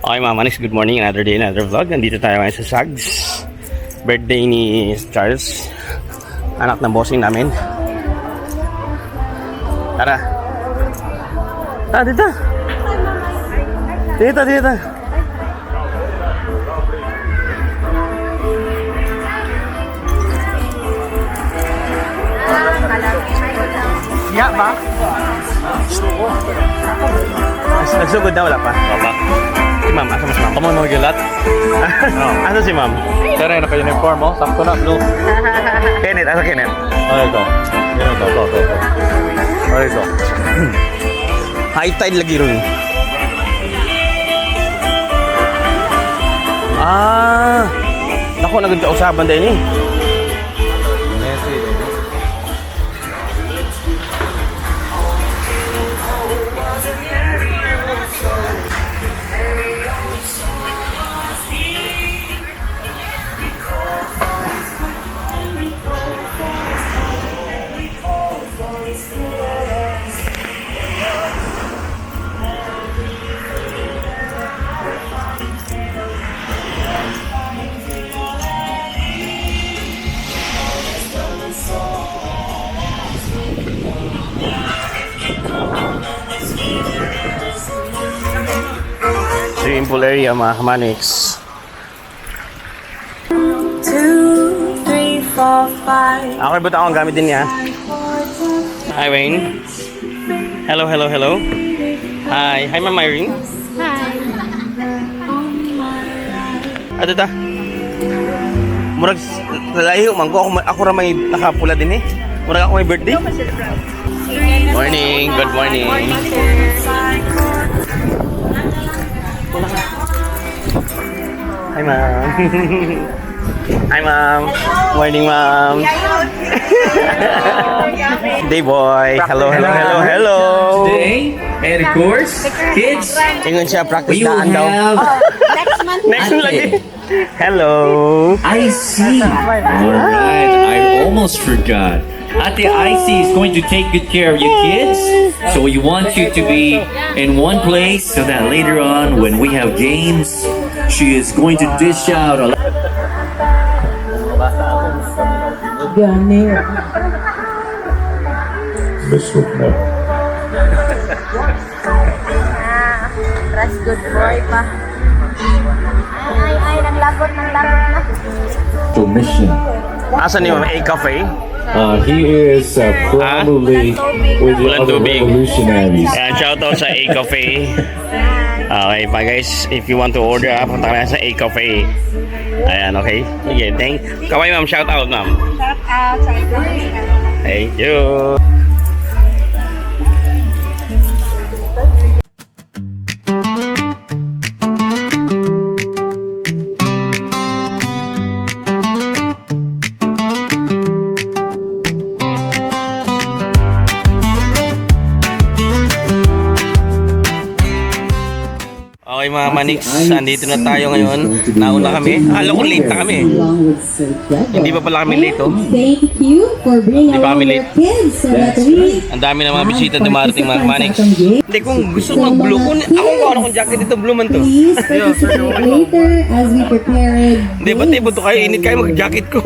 Okay mga manis, good morning. Another day, another vlog. Nandito tayo ngayon sa Sags. Birthday ni Charles, anak ng bossing namin. Tara. Tara, dito. Dito. Siya ba? Nagsugod na, wala pa? Wala pa. Si ma'am, asa mas ma'am? Kamu mau gelat? Asa si ma'am? Pero yung naka-uniform mo, sakto na, blue. Kenneth, asa Kenneth? Ito. Yan ito. Ito. High tide lagi ron. Naku, nagkausaban din eh. Swimming pool area mga Manix. 2, 3, 4, 5. Ako ibuta akong gamit din niya. Hi Wayne. Hello. Hi Ma'am Irene. Hi. Ato ta. Murag lalayo man ko ako ra may nakapula din eh. Murag ako may birthday. Morning, good morning. Hi ma'am. Hi ma'am. Morning ma'am. Day boy. Hello. Today, and of course, kids, Ingon siya practice we will daan daw. have Next one lagi. Hello. Icy. Alright, I almost forgot. Ate Icy is going to take good care of you kids. So we want you to be in one place so that later on when we have games, she is going to dish out a lot. Trust good boy pa. Ay, naglagot na. To mission. Asan ni Ma'am A Cafe? He is probably with the Walang other tubig. revolutionaries. Ayan, shoutout sa A Cafe. Okay pa guys, if you want to order, punta ka na sa A Cafe. Ayan, okay? Sige, kaway ma'am, shoutout ma'am. Shout out sa boy. Thank you. Okay mga Manix, andito na tayo ngayon. Nauna kami. Alam ko late na kami. Hindi pa pala kami late oh. Thank you for bringing Di ba kami along late? your kids so that we Ang dami ng mga bisita dumarating mga Manix. Hindi kung gusto mag-blue. Ako kung jacket dito, blue man to. please participate later as we prepare it. Hindi, ba't ibuto kayo? Init kayo mag-jacket ko.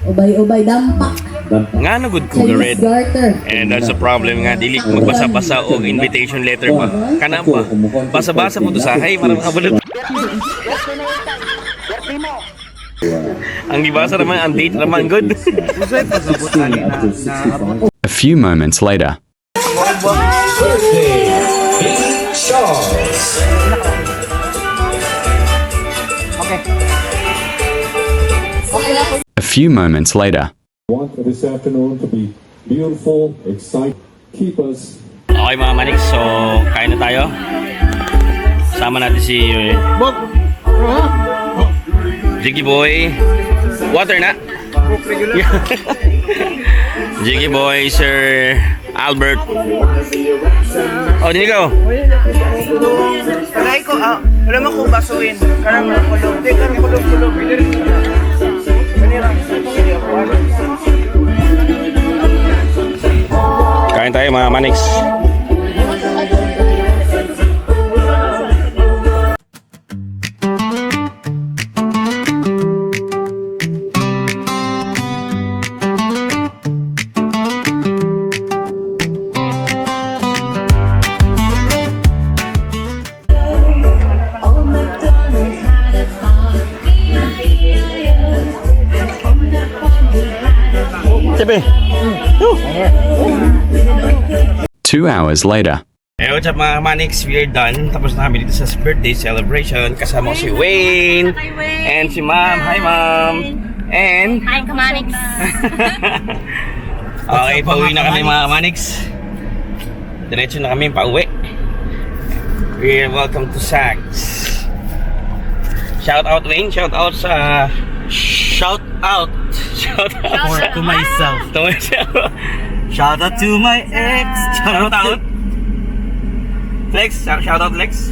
Ubay-ubay, dampak. Nga na good ko Chinese red. garter. And that's the problem nga, dili ko magbasa-basa o invitation letter pa. Kana pa. Basa-basa po to sa hay, marang kabalot. Ang gibasa naman, ang date naman, good. A few moments later. A few moments later. Want this afternoon to be beautiful, exciting, keep us. Okay mga Manix, so kain na tayo. Sama natin si Jiggy Boy. Water na. Jiggy Boy, Sir Albert. Oh, din ikaw. Tagay ko, wala mo kong basuin. Karang kulog. Hindi, karang kulog. Kain tayo mga Manix. be. 2 hours later. Hey, what's up mga Manix? We're done. Tapos na kami dito sa birthday celebration. Kasama ko si Wayne. And si Ma'am. Hi, Ma'am. And... Hi, Kamanix. Okay, pauwi na kami mga Manix. Diretso na kami pauwi. We're welcome to Sags. Shout out Wayne. Shout out sa... Shout out. Shout out. To myself. To myself. Shout out to my ex. Shout out. Flex. Shout out Flex.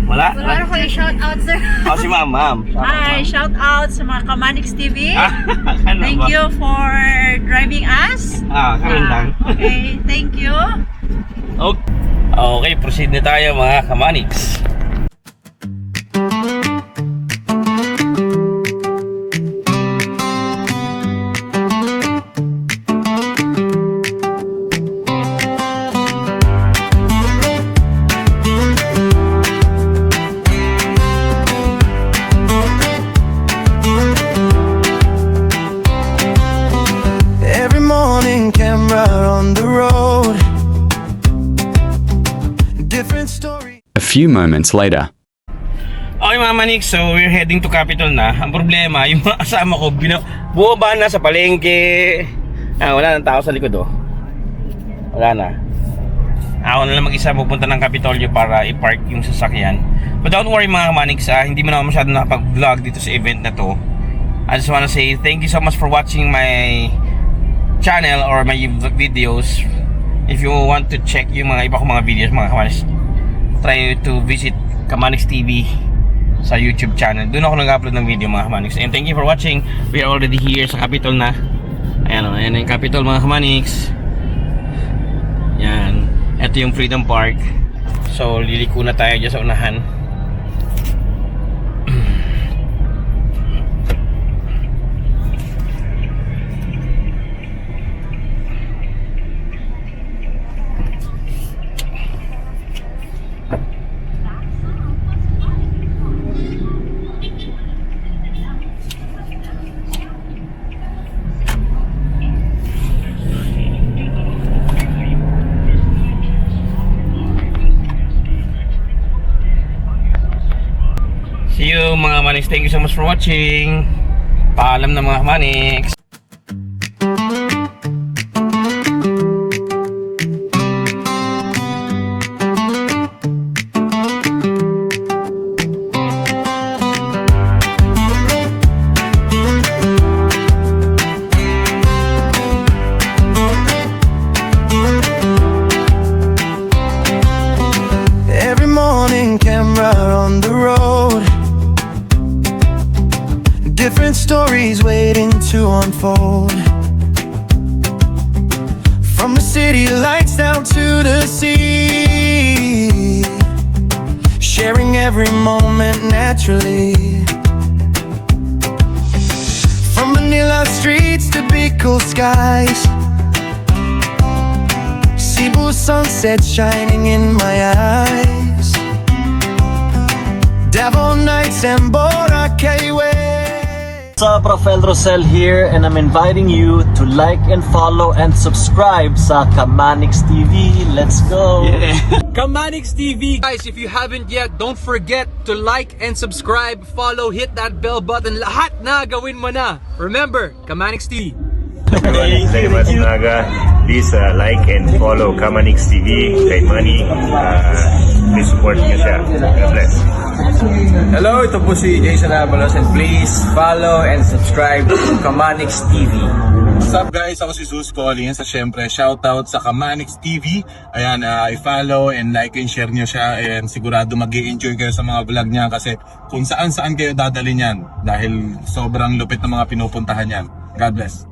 Wala? Wala ko yung shout out, sir. Oh, si Ma'am. Hi, shout out sa mga Kamanix TV. Ano Thank ba? you for driving us. Kami lang. Okay, thank you. Okay, proceed na tayo mga Kamanix. Every morning, camera on the road. Different story. A few moments later. Okay mga Manix, so we're heading to Capitol na. Ang problema, yung mga kasama ko, bumaba na sa palengke. Wala nang tao sa likod oh. Wala na. Ako na lang mag-isa pupunta ng Capitolio para i-park yung sasakyan. But don't worry mga Manix, hindi mo na masyado nakapag-vlog dito sa event na to. I just wanna say thank you so much for watching my channel or my videos. If you want to check yung mga iba kong mga videos mga Kamanix, try to visit Kamanix TV sa YouTube channel. Doon ako nag-upload ng video mga Kamanix. And thank you for watching. We are already here sa Capitol na. Ayan o, ayan yung Capitol mga Kamanix. Yan. Ito yung Freedom Park. So liliko na tayo dyan sa unahan. See you mga Manix. Thank you so much for watching. Paalam na mga Manix. Every morning, camera on the road. Different stories waiting to unfold. From the city lights down to the sea, sharing every moment naturally. From Manila streets to big cool skies, Cebu sunset shining in my eyes, Davao nights and Boracay waves. What's up, Rafael Rosel here, and I'm inviting you to like and follow and subscribe sa Kamanix TV. Let's go! Kamanix TV! Guys, if you haven't yet, don't forget to like and subscribe, follow, hit that bell button. Lahat na gawin mo na. Remember, Kamanix TV. Please like and follow Kamanix TV. Kay Manny, please support niyo siya. God bless. Hello, ito po si Jason Avalos, and please follow and subscribe to Kamanix TV. What's up guys? Ako si Zeus Collins. At syempre, shoutout sa Kamanix TV. Ayan, i-follow and like and share nyo siya. And sigurado mag-i-enjoy kayo sa mga vlog niya kasi kung saan-saan kayo dadalhin yan. Dahil sobrang lupit ng mga pinupuntahan yan. God bless.